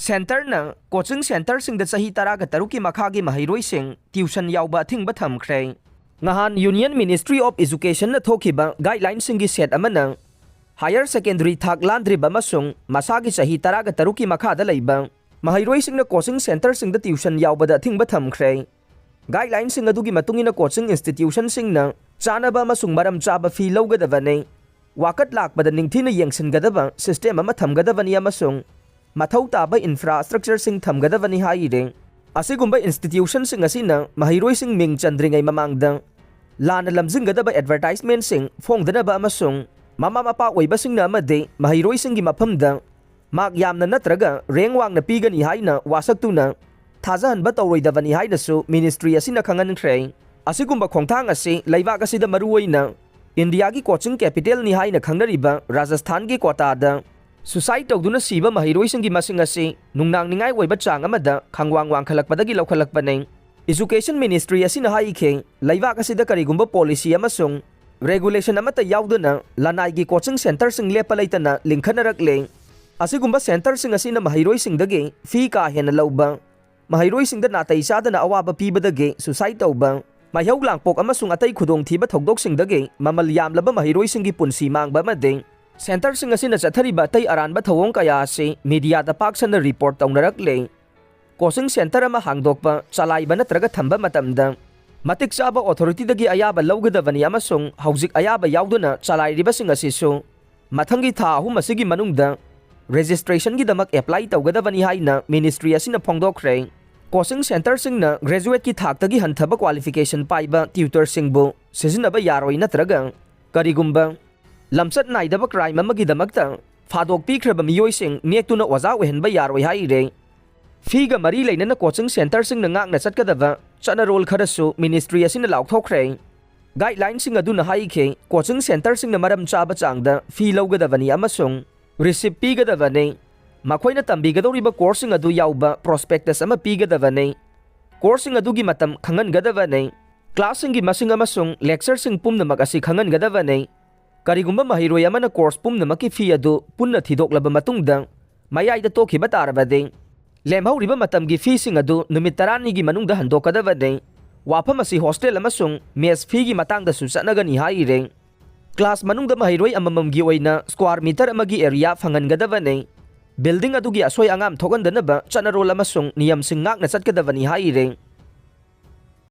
Center na coaching center sing da sahi taraga taruki makhagi mahairoi sing tuition yauba thingba thamkhre. Ngahan Union Ministry of Education na thokiba guidelines sing gi set amana higher secondary thak landriba masung masagi sahi taraga taruki makhada leiba mahairoi sing na coaching center sing da tuition yauba da thingba thamkhre. Guidelines sing adugi matungina coaching institution sing na chanaba masung maram chaba fi lawgadabane wakat lakbada ningthina yengsingadaba system ama thamgadabani amasung mathau taba infrastructure sing thamgadabani haire asigumba institution sing asina mahiroi sing ming chandringai mamangda lana lamjingadaba advertisement sing phongdanaba amasung mama mapa oiba sing na amade mahiroi sing gi maphamda mak yamna natraga reng wangna pigani haina wasaktuna thajahanba tawroidabani hainasu ministry asina khangankhre asigumba khongthang asi leibak asida maruoina India ki coaching capital ni haina khangnariba Rajasthan ki kota da Suicide tawduna siba mahiroi sing gi masing asi nungnang ningai oiba chang amada khangwang wang khalakpadagi lawkhalakpaneng Education Ministry asina haikhe leibak asida karigumba policy amasung regulation amata yauduna lanai gi coaching center sing lepalaitana lingkhanarakle asigumba center sing asina mahiroi sing dagi fee ka hena lawba mahiroi sing da natai sadana awaba pibadagi suicide tawba mahau langpok amasung atai khudong thiba thogdok sing dagi mamal yamlaba mahiroi sing gi punsi mangba madeng Center sing asina chathariba tai aranba thawong kaya si media da paksana report tawnarakle coaching center ama hangdokpa chalaiba natraga thamba matamda matik chaba authority dagi ayaba lawgadabani amasung haujik ayaba yauduna chalairiba sing asisu mathangi tha ahum asigi manungda registration gi damak apply tawgadabani haina ministry asina phongdokre coaching center sing na graduate ki thak tagi hanthaba qualification paiba tutor sing bu sizinaba yaroi natraga karigumba lamsat naidaba crime amagi damakta fadok pikraba miyoi sing nektuna oza ohenba yaroi haire figa mari leinana coaching center sing na ngakna chatkadaba chana role kharasu ministry asina laukthokre guideline sing aduna haikhe coaching center sing na maram chaba changda fi lawgadabani amasung receipt pigadabani makoina tambigadoriba course sing adu yauba prospectus ama pigadabani course sing adugi matam khangangadabani class sing gi masing amasung lecture sing pumna magasi khangangadabani Karigumba mahiroi amana course pumnamaki fee adu punna thidoklaba matungda mayaida tokhiba tarabade lemhauriba matamgi fee sing adu numit 10 gi manungda handokadabade wafam asi hostel amasung mess fee gi matangda su chanagani haire class manungda mahiroi amamamgi oina square meter amagi area phangangadabane building adugi asoi angam thogandanaba chanarol amasung niyam sing ngakna chatkadabani haire